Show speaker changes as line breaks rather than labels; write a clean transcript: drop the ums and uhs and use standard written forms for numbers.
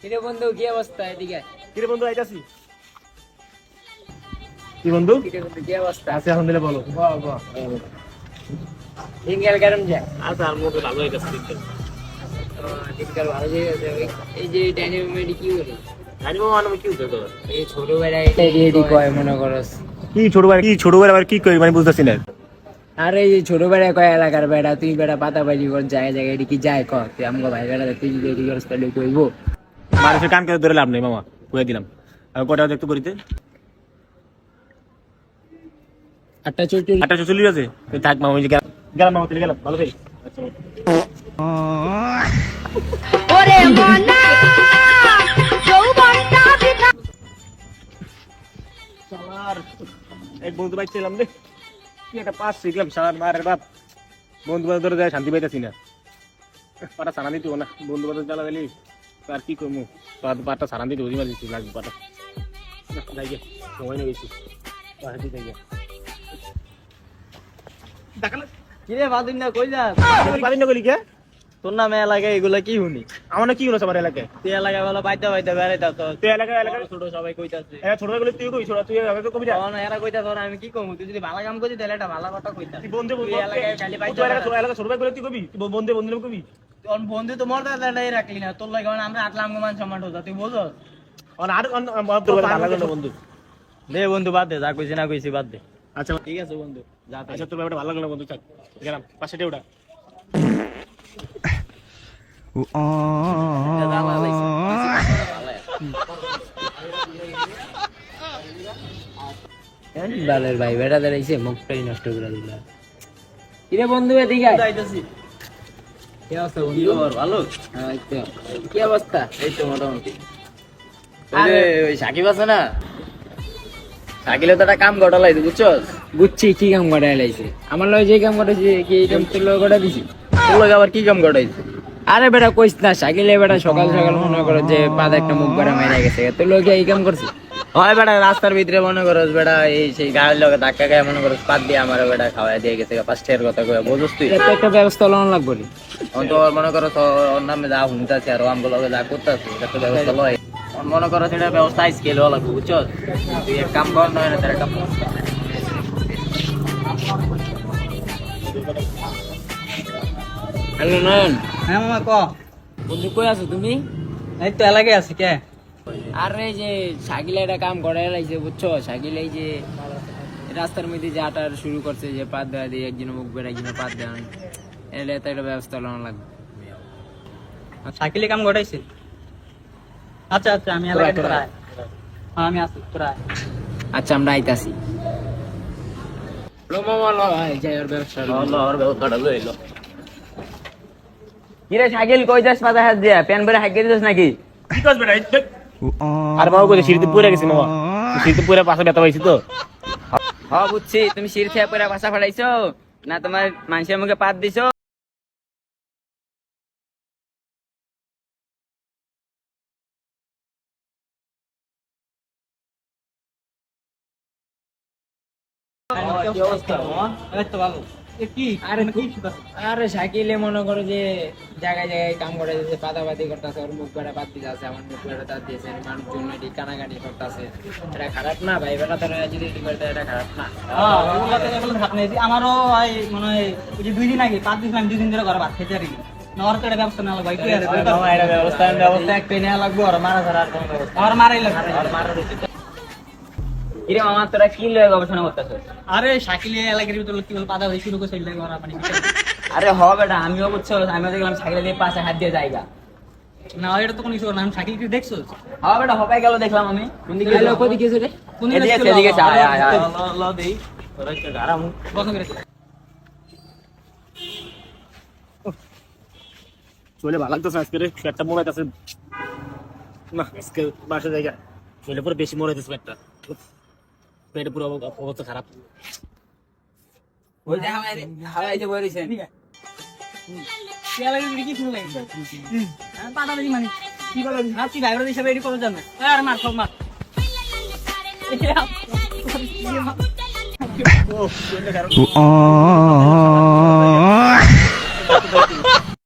কিরে বন্ধু কি অবস্থা এদিকে?
কিরে বন্ধু আইতাছি। কি বন্ধু?
কিরে বন্ধু কি অবস্থা?
আছে আলহামদুলিল্লাহ, বলো।
বাহ বাহ। দিনকাল কেমন যায়?
আচ্ছা, আর মোটে ভালো হইতাছে দিনকাল।
দিনকাল ভালো যাইতেছে। এই যে ডাইনামিক কি বলি?
জানি বাবা, মানে কি হইতো তোর?
এই ছোটবেলায় এটা রেডি কয় মনে করস।
কি ছোট ভাই আবার কি কই মানে বুঝতাছি না।
আরে এই যে ছোটবেলায় কয় এলাকার বেড়া তুই বেড়া পাতাবাজি কর জায়গায় জায়গায় এটি কি যায় কর তুই আমগো ভাই বেড়া তুই যদি রেডি করস তাহলে কইবো।
মানুষের কান করে ধরে লাভ নেই মামা, কইয়া দিলাম। আর কটা দেখতে করিতে?
8:44।
8:40 আছে। তুই থাক মামা, ওই যে গেলাম মামা, তুই গেলাম, ভালো থাকি।
ওরে মনা যৌবনটা বৃথা।
শালার এক বন্ধু বাইক ছিলাম রে, কি একটা পাস শিখলাম। শালার মারের বাপ, বন্ধু বান্ধব ধরে যায় শান্তি পাইতাছি না। পাটা সারান দিতে না, বন্ধু বান্ধব জ্বালা গেলি আর কি করবো। পাটা সারান দিতে ওই মারি দিচ্ছি, লাগবে পাটা যাই গে, সময় নিয়ে গেছি যাই গে।
কিরে বাদুন না কই যাস?
পারি না গলি কে?
তোর নামে এলাকায় এগুলা কি শুনি?
আমার না কি হলো সবার এলাকায়?
তুই এলাকায় বলো বাইতে বাইতে বেড়াইতা তো
তুই এলাকায়
ছোট সবাই কইতাছে।
ছোট গেলে তুই কবি, ছোট তুই আগে তো কবি যা।
তখন এরা কইতাছে ওরা আমি কি কমু? তুই যদি ভালো কাম করছিস তাহলে এটা ভালো কথা কইতাস।
তুই বন্ধু
তুই এলাকায় খালি বাইতে
এলাকা ছোট ভাই বলে তুই কবি, তুই বন্ধু বন্ধু কবি।
তোর বন্ধু তো মরতে দাঁড়াই রাখলি না, তোর লাগে আমরা আটলাম মান সম্মান হতো, তুই বুঝছ?
বন্ধু
দে বন্ধু বাদ দে, যা কইছি না কইছি বাদ দে।
আচ্ছা
ঠিক আছে বন্ধু, যা তাই।
আচ্ছা, তোর ব্যাপারটা ভালো লাগলো না বন্ধু, থাক গেলাম পাশে ওটা।
বালের ভাই বেড়া দাঁড়াইছে মুখটাই নষ্ট করে দিলা। কিরে বন্ধু এদিকে আয়।
যাইতাছি।
কি অবস্থা
কি
বন্ধু?
খবর? ভালো?
হ্যাঁ, এই তো। কি অবস্থা?
এই তো মোটামুটি।
আরে
ওই সাকিব আছে না, সাকিলে তো একটা কাম ঘটালাইছে বুঝছস?
বুঝছি কি কাম করে এলাইছে। আমার লগে যে কাম করেছে কি এই কাম তোর লগে করে দিছি।
তোর লগে আবার কি কাম ঘটাইছে?
আরে বেটা কইস না, সাইকেলে বেটা সকাল সকাল মনে করো যে পাদা একটা মুখ ভরা মেরে গেছে, তোর লগে এই কাম করছে।
হয় বেটা, রাস্তার ভিতরে মনে করস বেটা এই সেই গায়ের লগে ধাক্কা খায় মনে করস পাত দিয়ে আমার বেটা খাওয়াই দিয়ে গেছে, ফার্স্ট এর কথা কইয়া বুঝছস তুই?
এটা তো একটা ব্যবস্থা লওয়া লাগবে রে।
এখন তো মনে করো ওর নামে যা শুনতাছি আর আমগুলো লগে যা করতেছি এটা তো ব্যবস্থা লয়। এখন মনে করো সেটা ব্যবস্থা স্কেল হওয়া লাগবে বুঝছস? তুই এক কাম কর, নয় না তার একটা
হ্যালো নয়ন।
হ্যাঁ মামা ক।
বন্ধু কই আছো তুমি?
এই তো এলাকায় আছি কে?
আরে এই যে সাইকেলে একটা কাম করে এলাইছে বুঝছো, সাইকেলে এই যে রাস্তার মধ্যে যে আটার শুরু করছে যে পাত দেওয়া দিয়ে একজন মুখ বেড়ে একজন পাত দেওয়ান, এলে তো একটা ব্যবস্থা লওয়া লাগবে।
সাইকেলে কাম ঘটাইছে? আচ্ছা আচ্ছা, আমি এলাকায় প্রায়। হ্যাঁ আমি আসি প্রায়।
আচ্ছা আমরা আইতাছি। লো মামা লো, যাই ওর ব্যবস্থা
আমার ব্যবস্থাটা লইলো। কিরে সাইকেল কই যাস পাতা হাত দিয়া? প্যান পরে হাইকে দিছিস নাকি?
কি কাজ বেটা? আর মামা কই সিঁড়িতে পড়ে গেছি মামা, সিঁড়িতে পড়ে পাশে ব্যথা পাইছি তো।
হ্যাঁ বুঝছি, তুমি সিঁড়ি থেকে পরে ভাষা ফেলাইছো না তোমার মানুষের মুখে পাত দিছো?
কি অবস্থা মামা? এই তো ভালো। কি
আরে আরে সাইকেলে মনে করো যে জায়গায় জায়গায় কাম করে যে পাতাপাতি করতেছে, ওর মুখ বেড়া পাত দিতে আছে, আমার মুখ বেড়া তার দিয়েছে, মানুষজন এটি কানাকানি করতেছে। এটা খারাপ না ভাই, বেটা তোরা যদি এটি করতে এটা খারাপ না।
আমারও মনে হয় ওই যে 2 দিন আগে 5 দিন আমি 2 দিন ধরে ঘরে ভাত খেতে পারি নর তো এটা ব্যবস্থা না ভাই তুই
মামা এটা ব্যবস্থা একটা নেওয়া লাগবে, আর মারা ছাড়া আর কোনো ব্যবস্থা
আর মারাই লাগবে।
কিরে মামা তোরা কি লয়ে গবেষণা করতেছিস?
আরে সাইকেলে এলাকার ভিতরে কি বল পাতা ভাই শুরু করে এগুলা করা মানে
আরে হ বেটা, আমিও বুঝছো, আমিও দেখলাম সাইকেল দিয়ে পাশে হাত দিয়ে জায়গা।
না এটা তো কোনো কিছু না, আমি সাইকেল কি দেখছো?
হ বেটা, হবাই গেল দেখলাম আমি। কোন দিকে
হ্যালো, কই দিকে রে?
কোন
এদিকে আছে, এদিকে আছে, আয় আয় আয়।
ল দেই তোরা একটা গারাম বন্ধ করে
চলে ভালো লাগতেছে আজকে রে, পেটটা মোড়াইতে আছে না আজকে বাসা জায়গা। চলে পুরো বেশি মোড়াইতেছে পেটটা, পেটে পুরো অবস্থা খারাপ।
ওই যে হাওয়াইতে বলিছে
এলাকার ভিতরে কি শুরু লাগছে পাতা ভাই মানে কি বল না তুই ড্রাইভার হিসেবে এডি করে জানো? আর মার সব মার
ও চলে খারাপ।